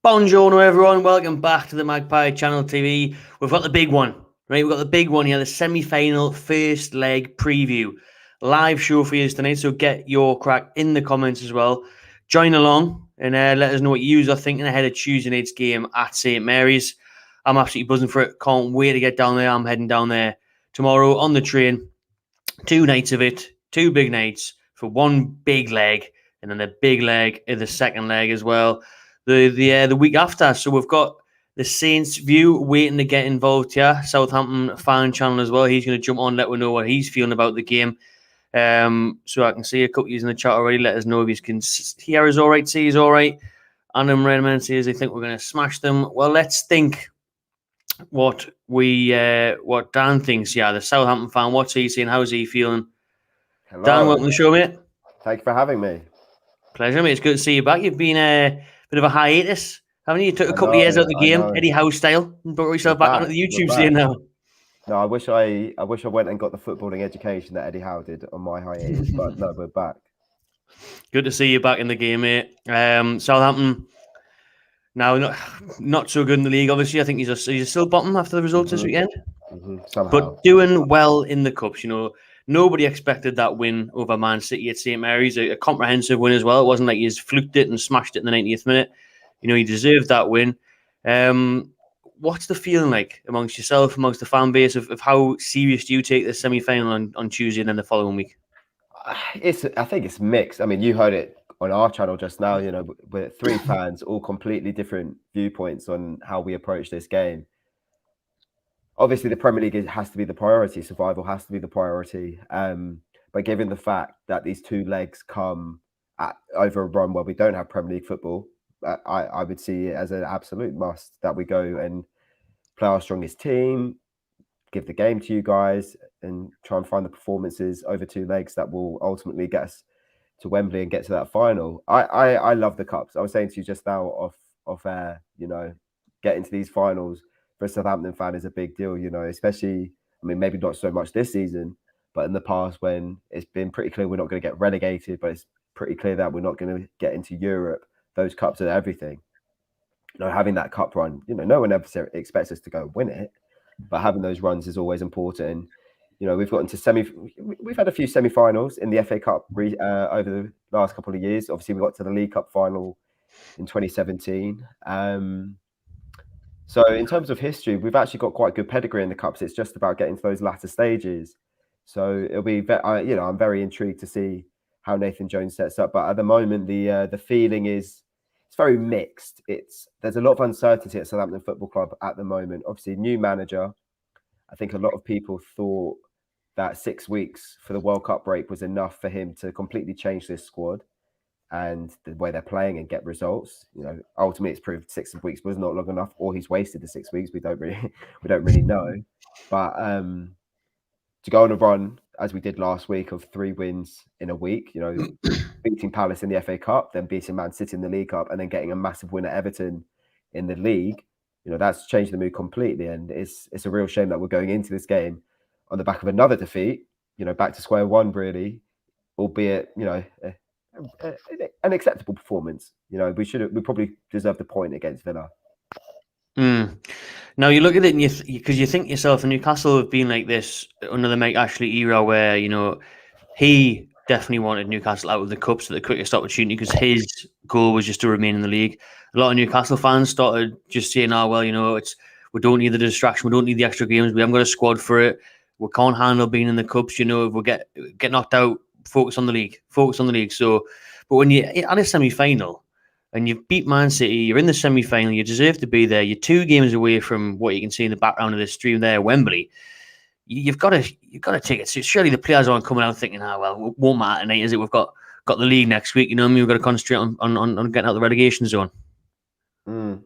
Buongiorno everyone, welcome back to the Magpie Channel TV. We've got the big one, right? We've got the big one here, the semi-final first leg preview. Live show for you tonight, so get your crack in the comments as well. Join along and let us know what you are thinking ahead of Tuesday night's game at St Mary's. I'm absolutely buzzing for it. Can't wait to get down there. I'm heading down there tomorrow on the train. 2 nights of it, 2 big nights for one big leg, and then a big leg in the second leg as well. The week after. So we've got the Saints view waiting to get involved here. Southampton fan channel as well. He's going to jump on, let us know what he's feeling about the game. So I can see a couple of you in the chat already. Let us know if you can hear us all right, see us all right. Adam Redmond says they think we're going to smash them. Well, let's think what Dan thinks. Yeah, the Southampton fan. What's he saying? How's he feeling? Hello. Dan, welcome to the show, mate. Thank you for having me. Pleasure, mate. It's good to see you back. You've been a bit of a hiatus, haven't you? You took a couple of years out of the game, Eddie Howe style, and brought yourself back onto the YouTube scene now. No, I wish I went and got the footballing education that Eddie Howe did on my hiatus, but no, we're back. Good to see you back in the game, mate. Southampton now not so good in the league. Obviously, I think he's still bottom after the results this weekend, but doing well in the cups. You know, nobody expected that win over Man City at St Mary's. A comprehensive win as well. It wasn't like he's fluked it and smashed it in the 90th minute. You know, he deserved that win. What's the feeling like amongst yourself, amongst the fan base, of how serious do you take the semi-final on Tuesday and then the following week? I think it's mixed. I mean, you heard it on our channel just now. You know, we're 3 fans, all completely different viewpoints on how we approach this game. Obviously, the Premier League has to be the priority. Survival has to be the priority. But given the fact that these 2 legs come over a run where we don't have Premier League football, I would see it as an absolute must that we go and play our strongest team, give the game to you guys, and try and find the performances over 2 legs that will ultimately get us to Wembley and get to that final. I love the cups. I was saying to you just now off air, you know, getting to these finals for a Southampton fan is a big deal, you know, especially, I mean, maybe not so much this season, but in the past when it's been pretty clear we're not going to get relegated, but it's pretty clear that we're not going to get into Europe. Those cups are everything. You know, having that cup run, you know, no one ever expects us to go win it, but having those runs is always important. And, you know, we've had a few semi-finals in the FA Cup over the last couple of years. Obviously, we got to the League Cup final in 2017. So in terms of history, we've actually got quite good pedigree in the cups. It's just about getting to those latter stages. So it'll be, you know, I'm very intrigued to see how Nathan Jones sets up. But at the moment, the feeling is it's very mixed. There's a lot of uncertainty at Southampton Football Club at the moment. Obviously, new manager. I think a lot of people thought that 6 weeks for the World Cup break was enough for him to completely change this squad and the way they're playing and get results. You know, ultimately, it's proved 6 weeks was not long enough, or he's wasted the 6 weeks. We don't really know. But to go on a run as we did last week of 3 wins in a week, you know, beating Palace in the FA Cup, then beating Man City in the League Cup, and then getting a massive win at Everton in the league, you know, that's changed the mood completely. And it's a real shame that we're going into this game on the back of another defeat, you know, back to square one, really, albeit, you know, an acceptable performance. You know, we probably deserved a point against Villa. Now you look at it because you think yourself, Newcastle have been like this under the Mike Ashley era, where, you know, he definitely wanted Newcastle out of the cups at the quickest opportunity because his goal was just to remain in the league. A lot of Newcastle fans started just saying, "Oh well, you know, we don't need the distraction, we don't need the extra games, we haven't got a squad for it, we can't handle being in the cups. You know, if we get knocked out, focus on the league." So, but when you're at a semi-final and you've beat Man City, you're in the semi-final, you deserve to be there. You're 2 games away from what you can see in the background of this stream there, Wembley. You've got to take it. So surely the players aren't coming out thinking, "Oh well, it won't matter tonight, is it? We've got the league next week. You know what I mean? We've got to concentrate on getting out the relegation zone."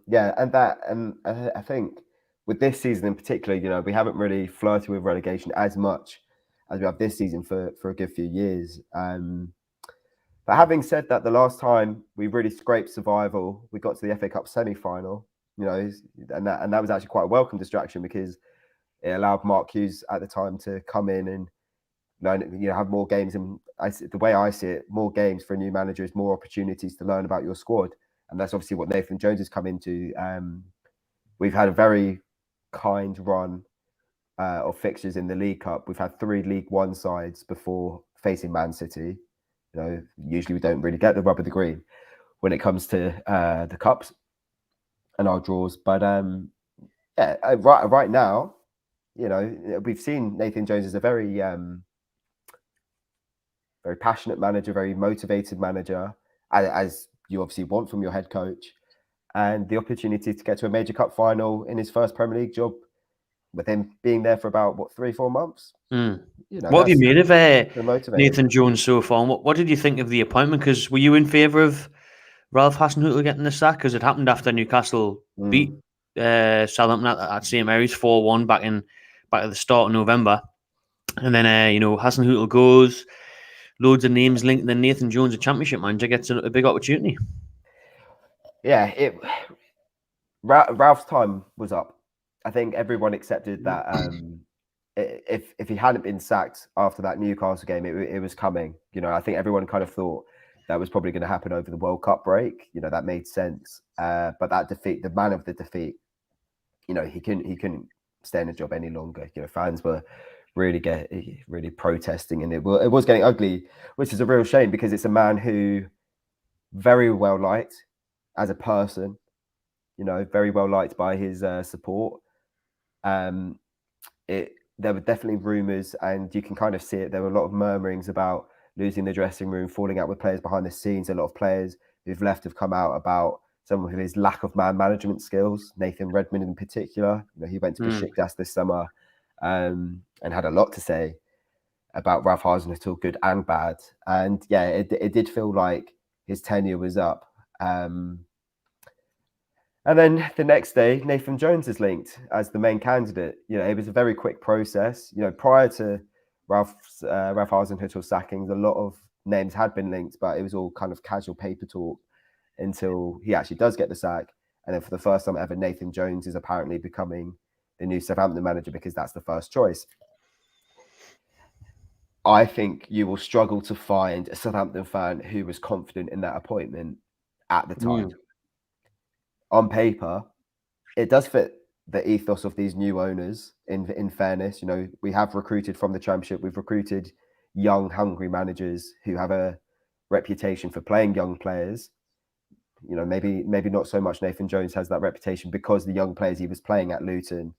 Yeah, and I think with this season in particular, you know, we haven't really flirted with relegation as much as we have this season for a good few years. But having said that, the last time we really scraped survival, we got to the FA Cup semi-final, you know, and that was actually quite a welcome distraction because it allowed Mark Hughes at the time to come in and you know, have more games. And the way I see it, more games for a new manager is more opportunities to learn about your squad. and that's obviously what Nathan Jones has come into. We've had a very kind run of fixtures in the League Cup. We've had 3 League One sides before facing Man City. You know, usually we don't really get the rub of the green when it comes to the cups and our draws. But right now, you know, we've seen Nathan Jones as a very very passionate manager, very motivated manager, as you obviously want from your head coach, and the opportunity to get to a major cup final in his first Premier League job, with him being there for about 3-4 months. You know, what have you made of motivating. Nathan Jones so far? And what did you think of the appointment? Because were you in favour of Ralph Hasenhüttl getting the sack? Because it happened after Newcastle beat Southampton at St Mary's 4-1 back at the start of November, and then you know, Hasenhüttl goes, loads of names linked, and then Nathan Jones, a Championship manager, gets a big opportunity. Yeah, Ralph's time was up. I think everyone accepted that if he hadn't been sacked after that Newcastle game, it was coming. You know, I think everyone kind of thought that was probably going to happen over the World Cup break. You know, that made sense. But that defeat, the man of the defeat, you know, he couldn't stay in the job any longer. You know, fans were really protesting, and it was getting ugly, which is a real shame because it's a man who very well liked as a person. You know, very well liked by his support. There were definitely rumours, and you can kind of see it. There were a lot of murmurings about losing the dressing room, falling out with players behind the scenes. A lot of players who've left have come out about some of his lack of man management skills. Nathan Redmond in particular, you know, he went to Besiktas this summer and had a lot to say about Ralph Hasenhüttl, good and bad. And yeah, it did feel like his tenure was up. And then the next day, Nathan Jones is linked as the main candidate. You know, it was a very quick process. You know, prior to Ralph Hasenhüttl's sackings, a lot of names had been linked, but it was all kind of casual paper talk until he actually does get the sack. And then for the first time ever, Nathan Jones is apparently becoming the new Southampton manager because that's the first choice. I think you will struggle to find a Southampton fan who was confident in that appointment at the time. On paper, it does fit the ethos of these new owners. In fairness, you know, we have recruited from the Championship. We've recruited young, hungry managers who have a reputation for playing young players. You know, maybe not so much Nathan Jones has that reputation because the young players he was playing at Luton,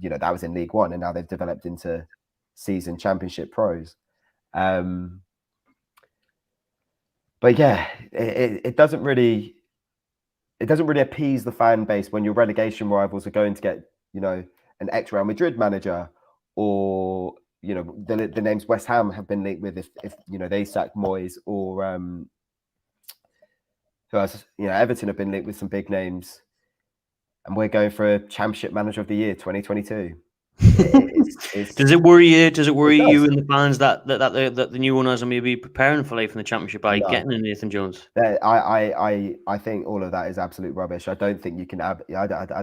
you know, that was in League One, and now they've developed into seasoned Championship pros. But yeah, it doesn't really appease the fan base when your relegation rivals are going to get, you know, an ex-Real Madrid manager, or, you know, the names West Ham have been linked with if you know, they sack Moyes, or who else? You know, Everton have been linked with some big names, and we're going for a Championship Manager of the Year 2022. Does it worry you? Does it worry you and the fans that the new owners are maybe preparing for life in the Championship by getting in Nathan Jones? I think all of that is absolute rubbish. I don't think you can. I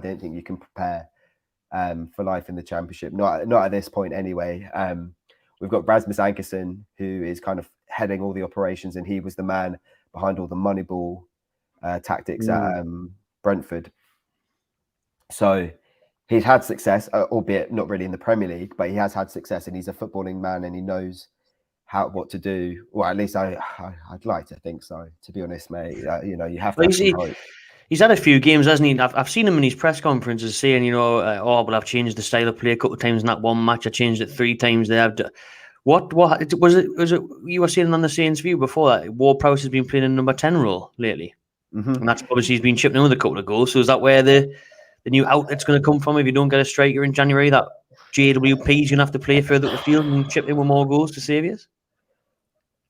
don't think you can prepare for life in the Championship. Not at this point, anyway. We've got Rasmus Ankersen, who is kind of heading all the operations, and he was the man behind all the Moneyball tactics at Brentford. So he's had success, albeit not really in the Premier League, but he has had success, and he's a footballing man, and he knows what to do. Well, at least I'd like to think so, to be honest, mate. You know, you have to have some hope. He's had a few games, hasn't he? I've seen him in his press conferences saying, you know, well, I've changed the style of play a couple of times in that one match. I changed it 3 times there. What was it? You were saying on the Saints View before that Ward-Prowse has been playing in number 10 role lately, and that's obviously he's been chipping in with a couple of goals. So is that where the new outlet's going to come from if you don't get a striker in January? That JWP's going to have to play further up the field and chip in with more goals to save you?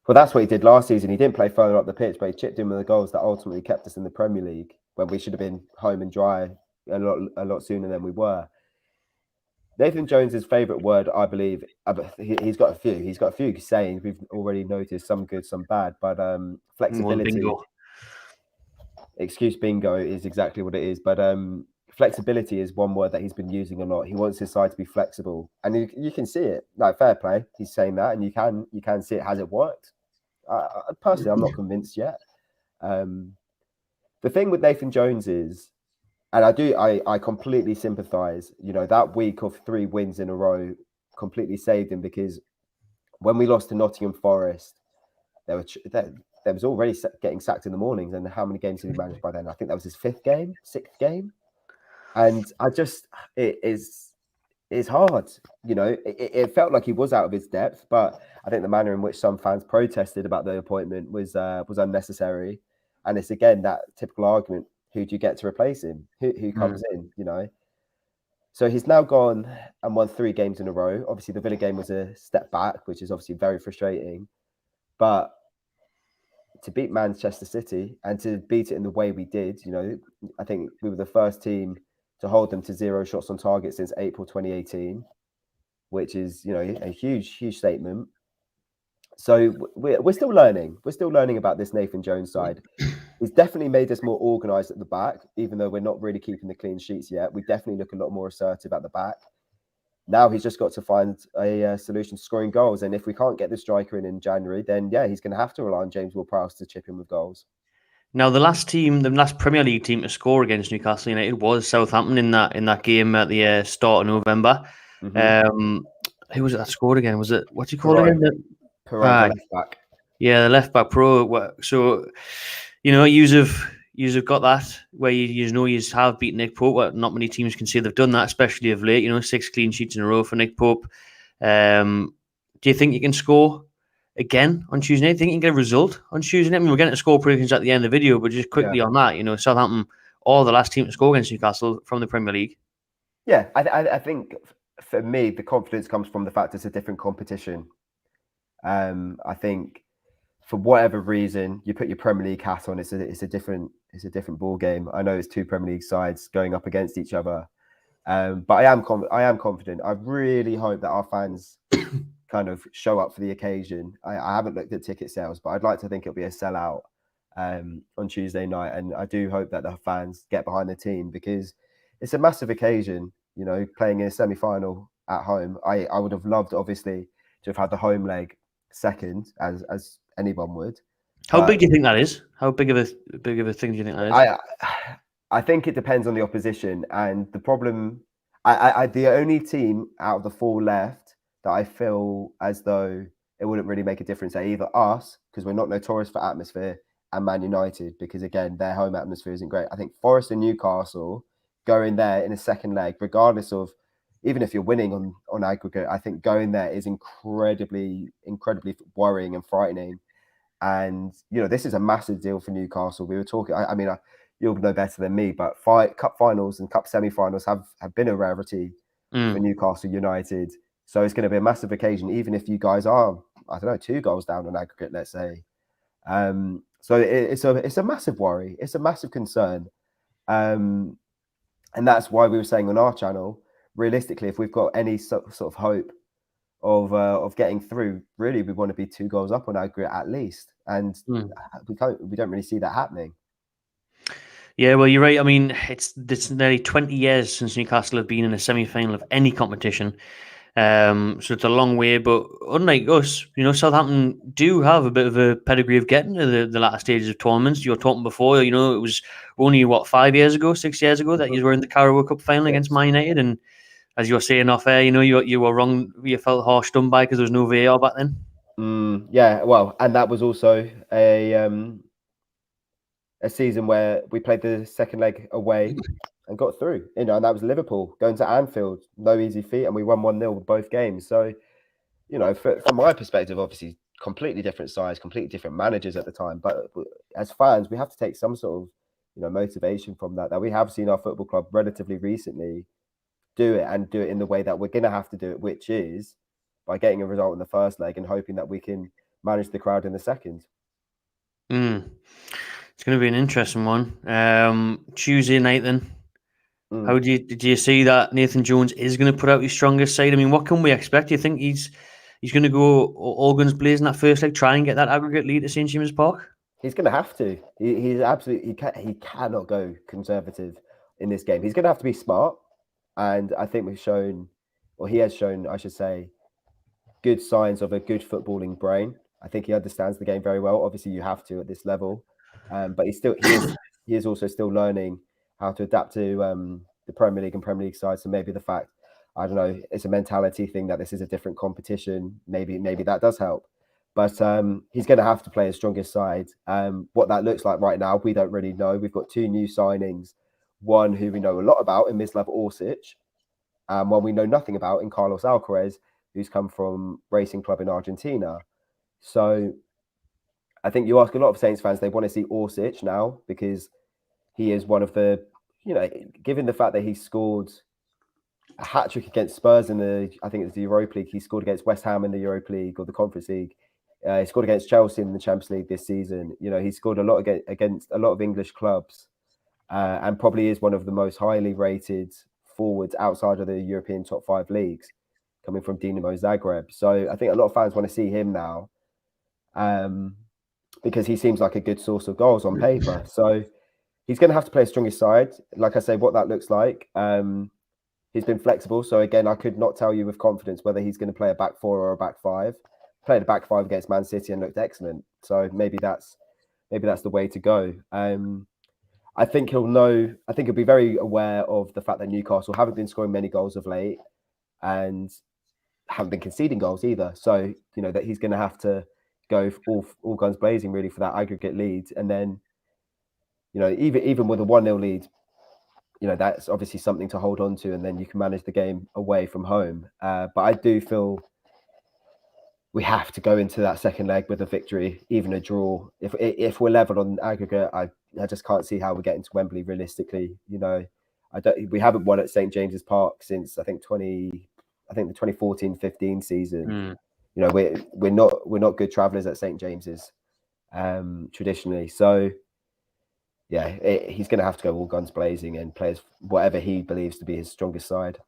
Well, that's what he did last season. He didn't play further up the pitch, but he chipped in with the goals that ultimately kept us in the Premier League when we should have been home and dry a lot sooner than we were. Nathan Jones's favourite word, I believe, he's got a few. He's got a few sayings we've already noticed, some good, some bad. But flexibility, excuse bingo is exactly what it is. But flexibility is one word that he's been using a lot. He wants his side to be flexible, and you can see it. Like, fair play, he's saying that, and you can see it. Has it worked? Personally, I'm not convinced yet. The thing with Nathan Jones is, and I completely sympathise. You know, that week of 3 wins in a row completely saved him, because when we lost to Nottingham Forest, there was already getting sacked in the mornings. And how many games did he manage by then? I think that was his 5th game, 6th game. And it's hard. You know, it felt like he was out of his depth, but I think the manner in which some fans protested about the appointment was unnecessary. And it's again that typical argument: who do you get to replace him? Who comes in? You know. So he's now gone and won 3 games in a row. Obviously, the Villa game was a step back, which is obviously very frustrating. But to beat Manchester City and to beat it in the way we did, you know, I think we were the first team to hold them to 0 shots on target since April 2018, which is, you know, a huge statement. So we're still learning. We're still learning about this Nathan Jones side. He's definitely made us more organised at the back, even though we're not really keeping the clean sheets yet. We definitely look a lot more assertive at the back. Now he's just got to find a solution to scoring goals. And if we can't get the striker in January, then yeah, he's going to have to rely on James Ward-Prowse to chip in with goals. Now, the last Premier League team to score against Newcastle United was Southampton in that game at the start of November. Who was it that scored again? Was it, what's he called again? Pereira, left back. Yeah, the left back pro. So, you know, you've got that where you know you have beaten Nick Pope. Well, not many teams can say they've done that, especially of late. You know, 6 clean sheets in a row for Nick Pope. Do you think you can score again on Tuesday? Do you think you can get a result on Tuesday? I mean, we're getting to score predictions at the end of the video, but just quickly on that, you know, Southampton are the last team to score against Newcastle from the Premier League. Yeah, I think for me, the confidence comes from the fact it's a different competition. I think for whatever reason, you put your Premier League hat on, it's a different ball game. I know it's 2 Premier League sides going up against each other, but I am confident. I really hope that our fans kind of show up for the occasion. I haven't looked at ticket sales, but I'd like to think it'll be a sellout on Tuesday night, and I do hope that the fans get behind the team, because it's a massive occasion. You know, playing in a semi-final at home. I would have loved, obviously, to have had the home leg second, as anyone would. How big do you think that is? How big of a thing do you think that is? I think it depends on the opposition, and the problem. The only team out of the 4 left that I feel as though it wouldn't really make a difference are either us, because we're not notorious for atmosphere, and Man United, because again their home atmosphere isn't great. I think Forest and Newcastle going there in a second leg, regardless of, even if you're winning on aggregate, I think going there is incredibly worrying and frightening. And you know, this is a massive deal for Newcastle. We were talking. I mean, you'll know better than me, but cup finals and cup semi-finals have been a rarity for Newcastle United. So it's going to be a massive occasion, even if you guys are, I don't know, 2 goals down on aggregate, let's say. So it's a massive worry. It's a massive concern. And that's why we were saying on our channel, realistically, if we've got any sort of hope of getting through, really, we want to be 2 goals up on aggregate at least, and we don't really see that happening. Yeah, well, you're right. I mean, it's nearly 20 years since Newcastle have been in a semi-final of any competition. So it's a long way, but unlike us, you know, Southampton do have a bit of a pedigree of getting to the latter stages of tournaments. You were talking before, you know, it was only 6 years ago that you were in the Carabao Cup final against Man United, and as you were saying off air, you know, you were wrong. You felt harsh done by because there was no VAR back then. Yeah, well, and that was also a season where we played the second leg away and got through. You know, and that was Liverpool going to Anfield, no easy feat, and we won 1-0 with both games. So, you know, from my perspective, obviously, completely different size, completely different managers at the time. But as fans, we have to take some sort of, you know, motivation from that we have seen our football club relatively recently do it in the way that we're going to have to do it, which is by getting a result in the first leg and hoping that we can manage the crowd in the second. It's going to be an interesting one. Tuesday night then. How did you see that Nathan Jones is going to put out his strongest side? I mean, what can we expect? Do you think he's going to go all guns blazing that first leg, try and get that aggregate lead at St James's Park? He's going to have to. He's absolutely he cannot go conservative in this game. He's going to have to be smart, and I think he has shown, I should say, good signs of a good footballing brain. I think he understands the game very well. Obviously, you have to at this level, but he is he is also still learning how to adapt to the Premier League and Premier League side. So maybe the fact, I don't know, it's a mentality thing that this is a different competition. Maybe that does help. But he's going to have to play his strongest side. What that looks like right now, we don't really know. We've got 2 new signings. One who we know a lot about in Mislav Orsic, and one we know nothing about in Carlos Alcaraz, who's come from Racing Club in Argentina. So I think you ask a lot of Saints fans, they want to see Orsic now because he is one of the, given the fact that he scored a hat-trick against Spurs in I think it's the Europa League. He scored against West Ham in the Europa League or the Conference League. He scored against Chelsea in the Champions League this season. He scored a lot against a lot of English clubs, and probably is one of the most highly rated forwards outside of the European top 5 leagues, coming from Dinamo Zagreb. So I think a lot of fans want to see him now, because he seems like a good source of goals on paper. So he's going to have to play a strongest side. Like I say, what that looks like. He's been flexible. So again, I could not tell you with confidence whether he's going to play a back 4 or a back 5. Played a back 5 against Man City and looked excellent. So maybe that's the way to go. I think he'll be very aware of the fact that Newcastle haven't been scoring many goals of late and haven't been conceding goals either. So, that he's going to have to go all guns blazing really for that aggregate lead. And then, even with a 1-0 lead, that's obviously something to hold on to, and then you can manage the game away from home. But I do feel we have to go into that second leg with a victory, even a draw. If we're level on aggregate, I just can't see how we're getting to Wembley realistically. We haven't won at St James's Park since I think the 2014-15 season. We're not good travellers at St James's traditionally. So yeah, he's going to have to go all guns blazing and play whatever he believes to be his strongest side.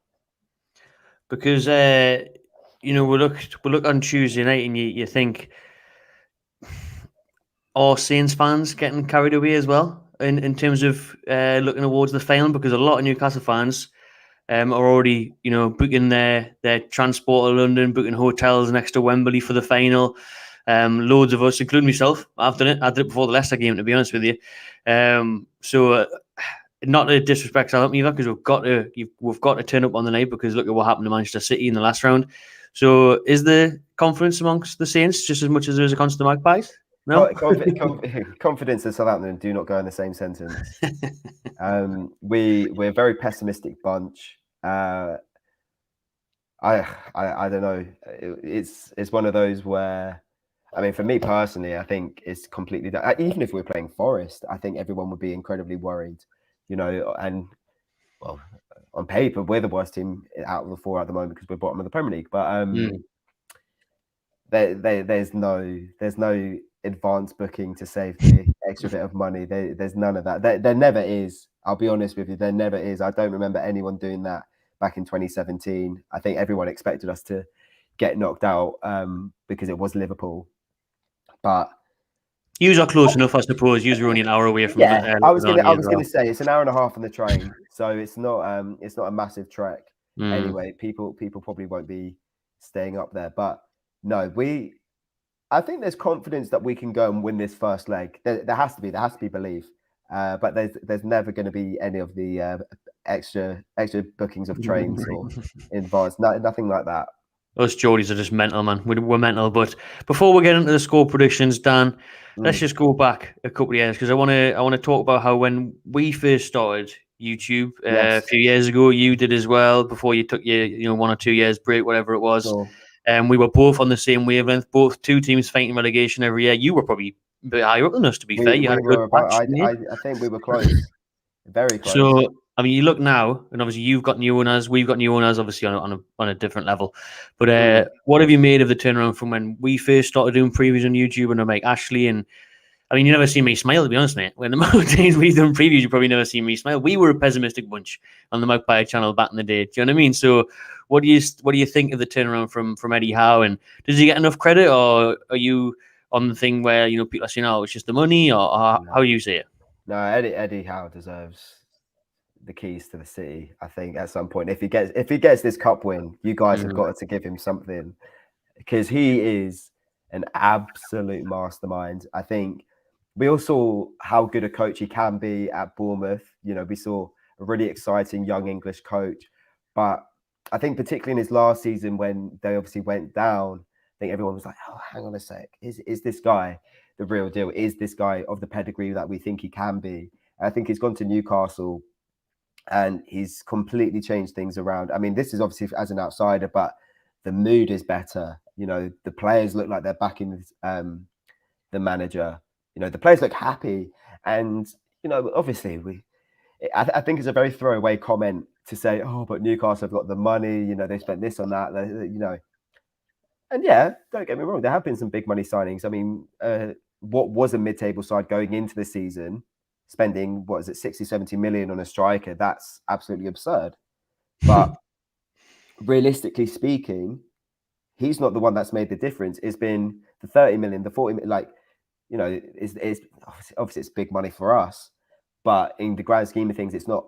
Because we look on Tuesday night, and you think, are Saints fans getting carried away as well in terms of looking towards the final? Because a lot of Newcastle fans are already, booking their transport to London, booking hotels next to Wembley for the final. Loads of us, including myself, I've done it. I did it before the Leicester game, to be honest with you. So not to disrespect Southampton either, because we've got to turn up on the night, because look at what happened to Manchester City in the last round. So is the confidence amongst the Saints just as much as there is against the Magpies? No? Confidence and Southampton do not go in the same sentence. We're a very pessimistic bunch. I don't know. It's one of those where, I mean, for me personally, I think it's completely done. Even if we're playing Forest, I think everyone would be incredibly worried, and well, on paper, we're the worst team out of the 4 at the moment because we're bottom of the Premier League. But there's no advance booking to save the extra bit of money. There's none of that. There never is. I'll be honest with you. There never is. I don't remember anyone doing that back in 2017. I think everyone expected us to get knocked out because it was Liverpool. But you are close enough, I suppose. You were only an hour away from. Yeah, I was going to say it's an hour and a half on the train, so it's not a massive trek. Anyway, people probably won't be staying up there, but no, I think there's confidence that we can go and win this first leg. There has to be belief, but there's never going to be any of the extra bookings of trains or in advance. Nothing like that. Us Geordies are just mental, man. We're mental. But before we get into the score predictions, Dan, let's just go back a couple of years, because I want to talk about how when we first started YouTube a few years ago, you did as well. Before you took your 1 or 2 years break, whatever it was. Sure. We were both on the same wavelength. Both 2 teams fighting relegation every year. You were probably a bit higher up than us, to be fair. You had a good patch, I think we were close, very close. So, I mean, you look now, and obviously you've got new owners, we've got new owners, obviously on a different level. But what have you made of the turnaround from when we first started doing previews on YouTube and I'm like Ashley? And I mean, you never see me smile, to be honest, mate. When the amount of times we've done previews, you probably never see me smile. We were a pessimistic bunch on the Magpie channel back in the day. Do you know what I mean? So, what do you think of the turnaround from Eddie Howe? And does he get enough credit, or are you on the thing where people are saying, "Oh, it's just the money," or how you see it? No, Eddie Howe deserves the keys to the city. I think at some point, if he gets this cup win, you guys have got to give him something, because he is an absolute mastermind. I think we all saw how good a coach he can be at Bournemouth. You know, we saw a really exciting young English coach. But I think particularly in his last season when they obviously went down, I think everyone was like, oh, hang on a sec. Is this guy the real deal? Is this guy of the pedigree that we think he can be? And I think he's gone to Newcastle and he's completely changed things around. I mean, this is obviously as an outsider, but the mood is better. You know, the players look like they're backing the manager. You know, the players look happy. And, you know, obviously I think it's a very throwaway comment to say, oh, but Newcastle have got the money, you know, they spent this on that, you know. And yeah, don't get me wrong, there have been some big money signings. I mean, what was a mid-table side going into the season, spending, 60, 70 million on a striker, that's absolutely absurd. But realistically speaking, he's not the one that's made the difference. It's been the 30 million, the 40 million, like, you know, it's obviously it's big money for us, but in the grand scheme of things, it's not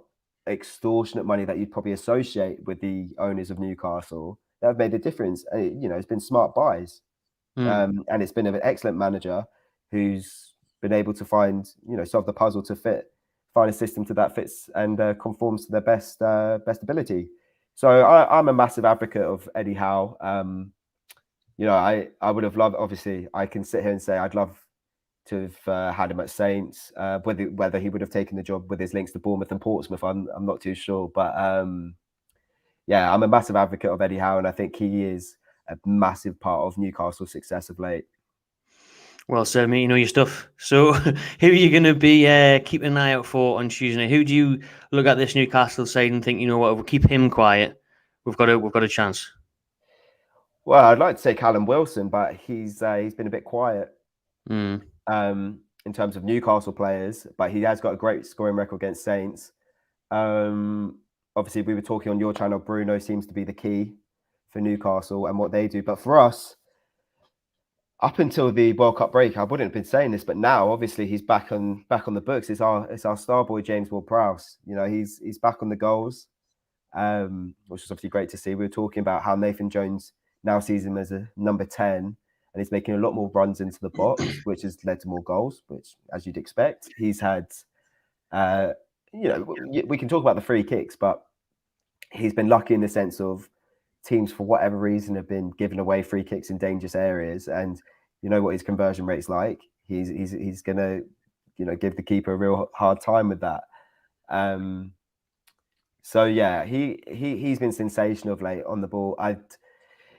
extortionate money that you'd probably associate with the owners of Newcastle that have made a difference. You know, it's been smart buys, and it's been an excellent manager who's been able to find, you know, solve the puzzle to find a system that fits and conforms to their best ability. So I'm a massive advocate of Eddie Howe. You know, I would have loved. Obviously, I can sit here and say I'd love to have had him at Saints. Whether he would have taken the job with his links to Bournemouth and Portsmouth, I'm not too sure. But yeah, I'm a massive advocate of Eddie Howe, and I think he is a massive part of Newcastle's success of late. Well said, mate. You know your stuff. So, who are you going to be keeping an eye out for on Tuesday night? Who do you look at this Newcastle side and think, you know what, if we keep him quiet, we've got a chance? Well, I'd like to say Callum Wilson, but he's been a bit quiet in terms of Newcastle players. But he has got a great scoring record against Saints. Obviously, we were talking on your channel. Bruno seems to be the key for Newcastle and what they do. But for us, up until the World Cup break, I wouldn't have been saying this, but now obviously he's back on the books. It's our star boy James Ward-Prowse. You know, he's back on the goals, which is obviously great to see. We were talking about how Nathan Jones now sees him as a number 10, and he's making a lot more runs into the box, which has led to more goals. Which, as you'd expect, he's had. You know, we can talk about the free kicks, but he's been lucky in the sense of teams, for whatever reason, have been giving away free kicks in dangerous areas, and you know what his conversion rate's like. He's gonna, you know, give the keeper a real hard time with that. So yeah, he's been sensational of late on the ball.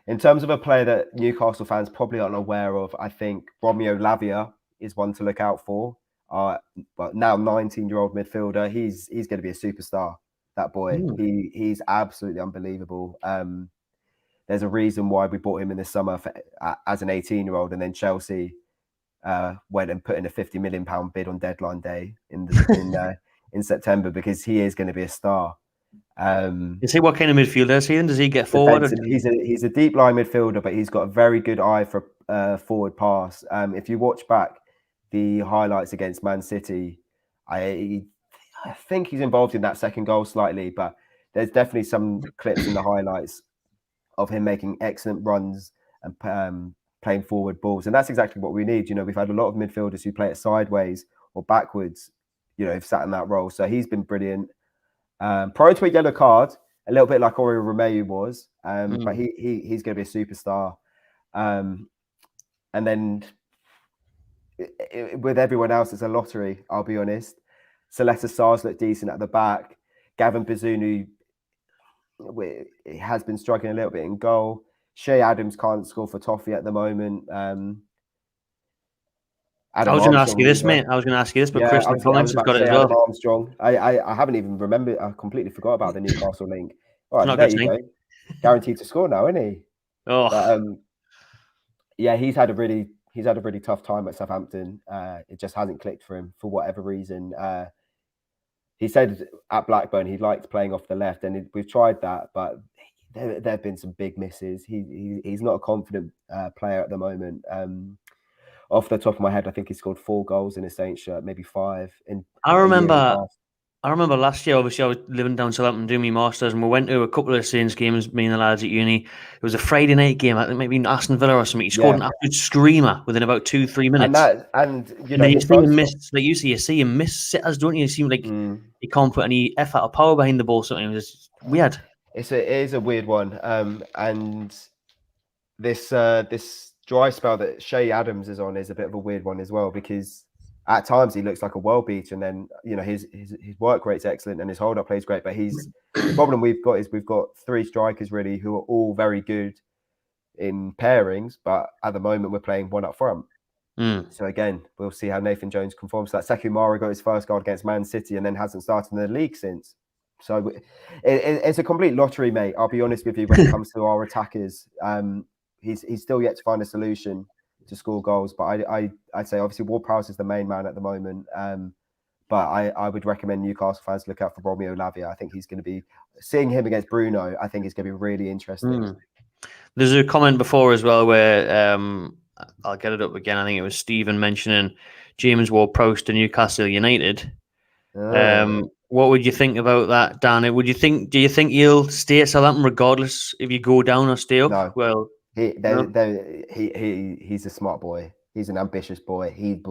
In terms of a player that Newcastle fans probably aren't aware of, I think Romeo Lavia is one to look out for. But now 19-year-old midfielder, he's going to be a superstar. That boy, he's absolutely unbelievable. There's a reason why we bought him in the summer as an 18-year-old, and then Chelsea went and put in a £50 million bid on deadline day in September, because he is going to be a star. Is he what kind of midfielder is he? Does he get forward? He's a deep line midfielder, but he's got a very good eye for forward pass. If you watch back the highlights against Man City, I think he's involved in that second goal slightly, but there's definitely some clips in the highlights of him making excellent runs and playing forward balls. And that's exactly what we need. You know, we've had a lot of midfielders who play it sideways or backwards, you know, have sat in that role. So he's been brilliant. Prior to a yellow card, a little bit like Oriol Romeu was, but he's going to be a superstar. And then with everyone else, it's a lottery, I'll be honest. Celeste Sars looked decent at the back. Gavin Bazunu has been struggling a little bit in goal. Shea Adams can't score for Toffee at the moment. I was going to ask you this, mate. I was going to ask you this, but Christian Collins has got it as well. Adam Armstrong. I haven't even remembered. I completely forgot about the Newcastle link. All right, there you go. Guaranteed to score now, isn't he? Oh, but, yeah, he's had a really tough time at Southampton. It just hasn't clicked for him for whatever reason. He said at Blackburn he liked playing off the left, and we've tried that, but there have been some big misses. He's not a confident player at the moment. Off the top of my head, I think he scored 4 goals in a Saints shirt, maybe 5. I remember I remember last year, obviously, I was living down Southampton doing my masters, and we went to a couple of Saints games, me and the lads at uni. It was a Friday night game, I think maybe in Aston Villa or something. He scored an Yeah, absolute screamer within about 2-3 and minutes. you And know then you his see him first. miss, like you see him miss sitters, don't you? It seems like Mm, he can't put any effort or power behind the ball. Something it was just weird. it is a weird one, and this dry spell that Shea Adams is on is a bit of a weird one as well, because at times he looks like a world beater, and then his work rate's excellent and his hold up play is great. But the problem we've got is we've got three strikers really who are all very good in pairings, but at the moment we're playing one up front. So again, we'll see how Nathan Jones conforms to that. Sekou Mara got his first goal against Man City and then hasn't started in the league since. So it's a complete lottery, mate. I'll be honest with you when it comes to our attackers. He's still yet to find a solution to score goals. But I'd say obviously Ward-Prowse is the main man at the moment. But I would recommend Newcastle fans look out for Romeo Lavia. I think he's going to be seeing him against Bruno. I think it's going to be really interesting. There's a comment before as well where I'll get it up again. I think it was Stephen mentioning James Ward-Prowse to Newcastle United. What would you think about that, Dan? Do you think he'll stay at Southampton regardless if you go down or stay up? No. Well, he's a smart boy. He's an ambitious boy.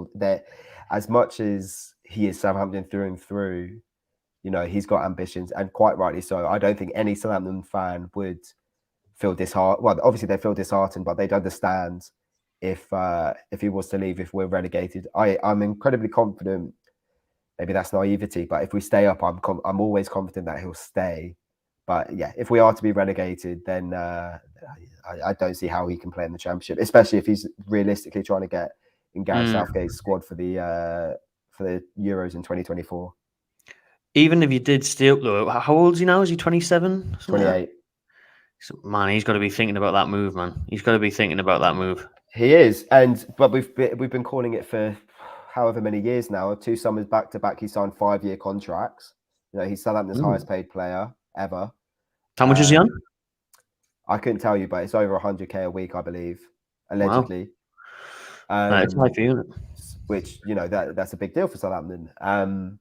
As much as he is Southampton through and through, he's got ambitions, and quite rightly so. I don't think any Southampton fan would feel disheartened. Well, obviously they feel disheartened, but they'd understand if he was to leave if we're relegated. I'm incredibly confident. Maybe that's naivety, but if we stay up, I'm always confident that he'll stay. But yeah, if we are to be relegated, then I don't see how he can play in the Championship, especially if he's realistically trying to get in Gareth Southgate's squad for the Euros in 2024. Even if you did stay up, though, how old is he now? Is he 27? 28. So, man, he's got to be thinking about that move, man. He's got to be thinking about that move. He is, but we've been calling it for however many years now. 2 summers back to back, he signed 5-year contracts. He's Southampton's highest paid player ever. How much is he on? I couldn't tell you, but it's over 100k a week, I believe, allegedly. Wow. It's high for you, which that's a big deal for Southampton.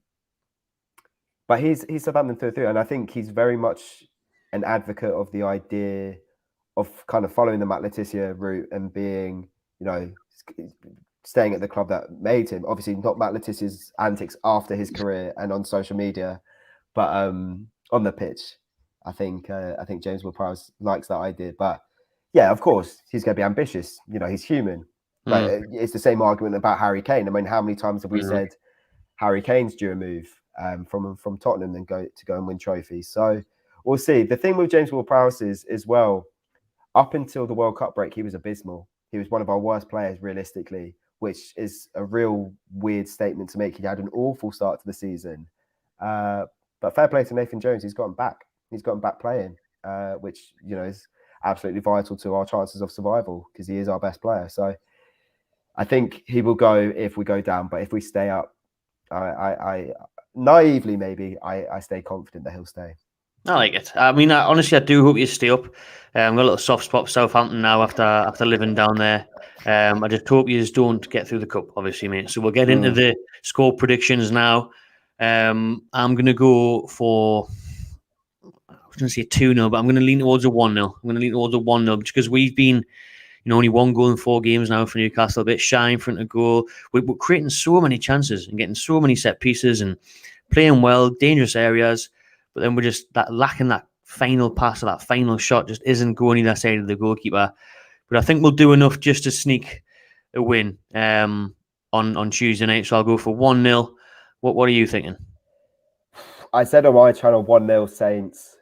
But he's Southampton through, and I think he's very much an advocate of the idea of kind of following the Matt Letizia route and being, staying at the club that made him. Obviously, not Matt Letitia's antics after his career and on social media, but on the pitch, I think James Ward-Prowse likes that idea. But yeah, of course, he's going to be ambitious. He's human. But it's the same argument about Harry Kane. I mean, how many times have we said Harry Kane's due a move from Tottenham and go and win trophies? So we'll see. The thing with James Ward-Prowse is as well, up until the World Cup break, he was abysmal. He was one of our worst players, realistically, which is a real weird statement to make. He had an awful start to the season. But fair play to Nathan Jones. He's gotten back. He's gotten back playing, which, is absolutely vital to our chances of survival because he is our best player. So I think he will go if we go down. But if we stay up, I naively, maybe, I stay confident that he'll stay. I like it. I mean, honestly, I do hope you stay up. I've got a little soft spot for Southampton now after living down there. I just hope you just don't get through the cup, obviously, mate. So we'll get into the score predictions now. I'm going to go for, I was going to say 2-0, but I'm going to lean towards a 1-0. I'm going to lean towards a 1-0 because we've been, only 1 goal in 4 games now for Newcastle, a bit shy in front of goal. We're creating so many chances and getting so many set pieces and playing well, dangerous areas. But then we're just lacking that final pass or that final shot just isn't going either side of the goalkeeper. But I think we'll do enough just to sneak a win on Tuesday night. So I'll go for 1-0. What are you thinking? I said on my channel 1-0 Saints,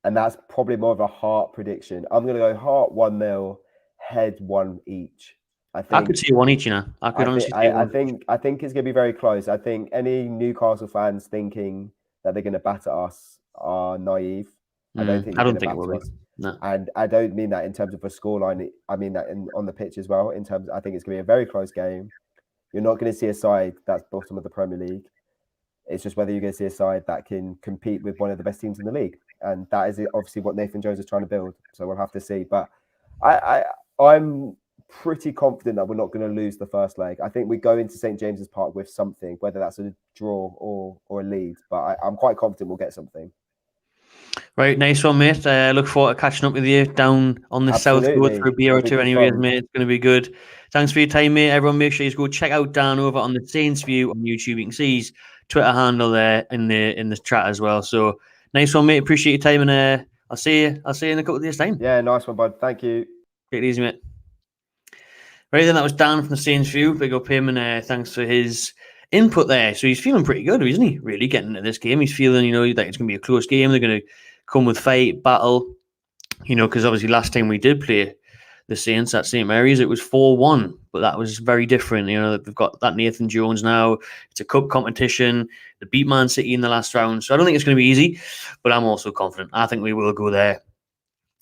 and that's probably more of a heart prediction. I'm going to go heart 1-0, head 1 each. I could see 1 each, I could honestly see 1. I think it's going to be very close. I think any Newcastle fans thinking that they're going to batter us are naive. I don't think it will be. No. And I don't mean that in terms of a scoreline. I mean that on the pitch as well. I think it's going to be a very close game. You're not going to see a side that's bottom of the Premier League. It's just whether you're going to see a side that can compete with one of the best teams in the league. And that is obviously what Nathan Jones is trying to build. So we'll have to see. But I'm pretty confident that we're not going to lose the first leg. I think we go into St James's Park with something, whether that's a draw or a lead. But I'm quite confident we'll get something. Right, nice one, mate. Look forward to catching up with you down on the South Road for a beer or two anyways, mate. It's going to be good. Thanks for your time, mate. Everyone, make sure you go check out Dan over on the Saints View on YouTube. You can see his Twitter handle there in the chat as well. So nice one, mate. Appreciate your time, and I'll see you in a couple of days' time. Yeah, nice one, bud. Thank you. Take it easy, mate. Right then, that was Dan from the Saints View. Big up him, and thanks for his input there. So he's feeling pretty good, isn't he? Really getting into this game. He's feeling, that it's going to be a close game. They're going to come with fight, battle, because obviously last time we did play the Saints at St Mary's, it was 4-1, but that was very different. They've got that Nathan Jones now. It's a cup competition. They beat Man City in the last round, so I don't think it's going to be easy, but I'm also confident. I think we will go there.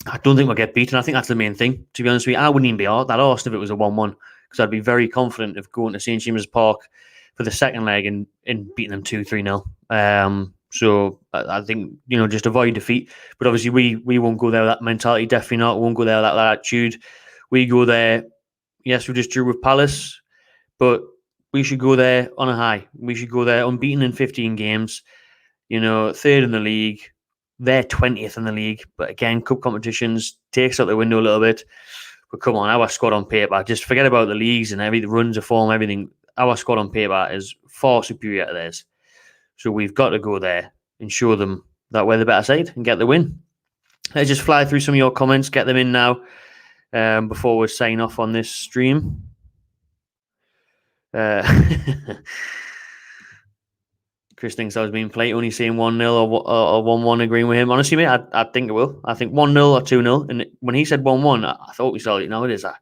I don't think we'll get beaten. I think that's the main thing, to be honest with you. I wouldn't even be that arsed if it was a 1-1, because I'd be very confident of going to St James's Park for the second leg and beating them 2-3-0. So I think, just avoid defeat. But obviously we won't go there with that mentality. Definitely not. We won't go there with that attitude. We go there, yes, we just drew with Palace, but we should go there on a high. We should go there unbeaten in 15 games, third in the league. They're 20th in the league. But again, cup competitions takes out the window a little bit. But come on, our squad on paper, just forget about the leagues and the runs of form, everything. Our squad on paper is far superior to theirs. So we've got to go there and show them that we're the better side and get the win. Let's just fly through some of your comments, get them in now before we sign off on this stream. Chris thinks I was being polite, only saying 1-0 or 1-1, agreeing with him. Honestly, mate, I think it will. I think 1-0 or 2-0. And when he said 1-1, I thought we saw it. Nowadays, I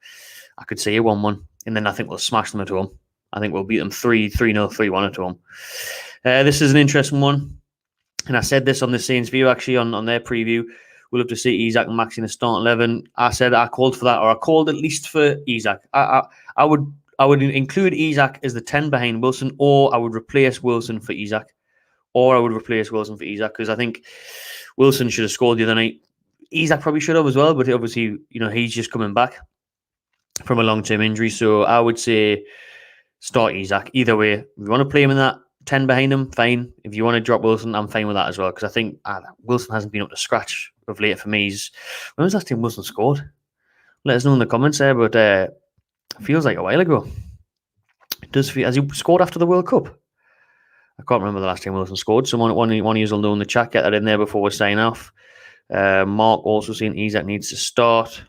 could see a 1-1. And then I think we'll smash them at home. I think we'll beat them 3-0, 3-1 at home. This is an interesting one. And I said this on the Saints View, actually, on their preview. We'll have to see Isak and Maxi in the start 11. I said I called for that, or I called at least for Isak. I would include Isak as the 10 behind Wilson, or I would replace Wilson for Isak. Because I think Wilson should have scored the other night. Isak probably should have as well, but obviously, he's just coming back from a long-term injury. So I would say start Isak. Either way, if you want to play him in that 10 behind him, fine. If you want to drop Wilson, I'm fine with that as well, because I think Wilson hasn't been up to scratch of late for me. When was the last time Wilson scored? Let us know in the comments there, but it feels like a while ago. It does feel. Has he scored after the World Cup? I can't remember the last time Wilson scored. Someone, one of you will know in the chat, get that in there before we sign off. Mark also saying Isak needs to start.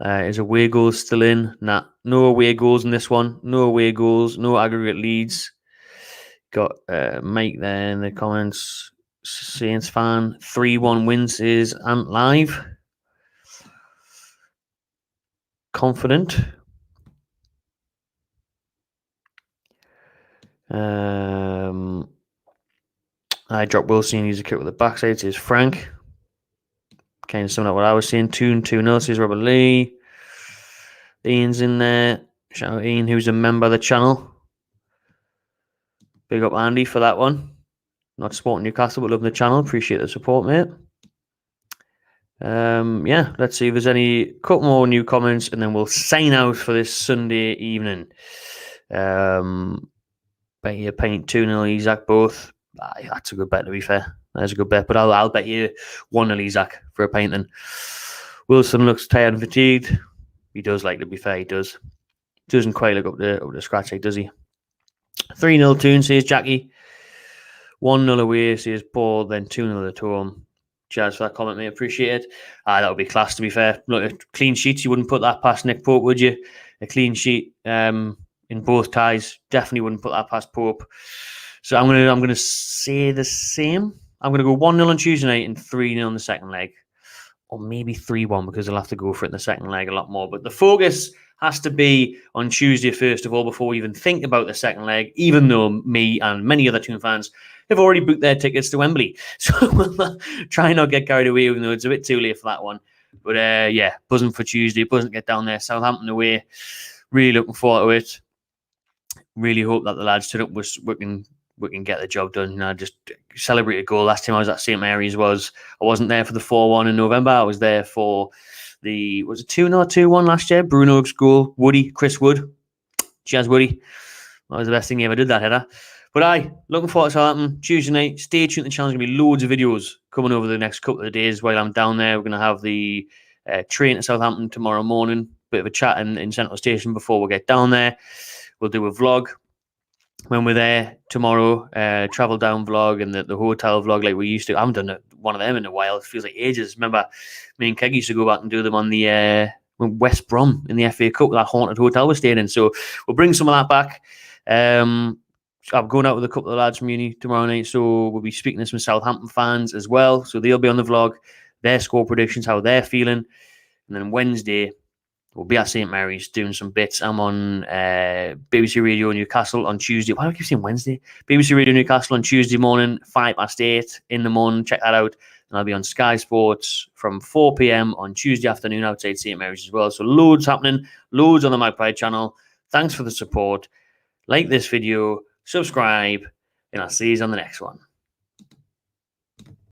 Is away goals still in? Nah, no away goals in this one. No away goals, no aggregate leads. Got Mike there in the comments. Saints fan. 3-1 wins is Ant live. Confident. I dropped Wilson. He's a kick with the backside. Says Frank. Kind of similar to what I was saying. 2-0 says Robert Lee. Ian's in there. Shout out Ian, who's a member of the channel. Big up Andy for that one. Not supporting Newcastle, but loving the channel. Appreciate the support, mate. Yeah, let's see if there's any couple more new comments, and then we'll sign out for this Sunday evening. Bet you paint 2-0 Isak both. That's a good bet, to be fair. That's a good bet, but I'll bet you 1-0 Isak for a paint then. Wilson looks tired and fatigued. He does, like, to be fair, he does. Doesn't quite look up the scratch, like, does he? 3-0 Toon, says Jackie. 1-0 away, says Paul. Then 2-0 at home. Cheers for that comment, mate. Appreciate it. That would be class, to be fair. Look, clean sheets, you wouldn't put that past Nick Pope, would you? A clean sheet in both ties. Definitely wouldn't put that past Pope. So I'm gonna say the same. I'm gonna go 1-0 on Tuesday night and 3-0 in the second leg. Or maybe 3-1, because they'll have to go for it in the second leg a lot more. But the focus has to be on Tuesday, first of all, before we even think about the second leg, even though me and many other Toon fans have already booked their tickets to Wembley. So we'll try not get carried away, even though it's a bit too late for that one. But yeah, buzzing for Tuesday. Buzzing to get down there. Southampton away. Really looking forward to it. Really hope that the lads turn up. We can get the job done. Just celebrate a goal. Last time I was at St Mary's I wasn't there for the 4-1 in November. I was there for the, was it 2-0, 2-1 last year? Bruno's goal, Chris Wood. Cheers, Woody. That was the best thing he ever did, that header. But looking forward to Southampton Tuesday night. Stay tuned to the channel. There's going to be loads of videos coming over the next couple of days while I'm down there. We're going to have the train to Southampton tomorrow morning. Bit of a chat in Central Station before we get down there. We'll do a vlog when we're there tomorrow. Travel down vlog and the hotel vlog like we used to. I haven't done one of them in a while. It feels like ages. Remember, me and Keg used to go back and do them on the West Brom in the FA Cup, that haunted hotel we stayed in. So we'll bring some of that back. I'm going out with a couple of lads from uni tomorrow night, so we'll be speaking to some Southampton fans as well. So they'll be on the vlog, their score predictions, how they're feeling. And then Wednesday, we'll be at St. Mary's doing some bits. I'm on BBC Radio Newcastle on Tuesday. Why do I keep saying Wednesday? BBC Radio Newcastle on Tuesday morning, 8:05 in the morning. Check that out. And I'll be on Sky Sports from 4 p.m. on Tuesday afternoon outside St. Mary's as well. So loads happening, loads on the Magpie channel. Thanks for the support. Like this video, subscribe, and I'll see you on the next one.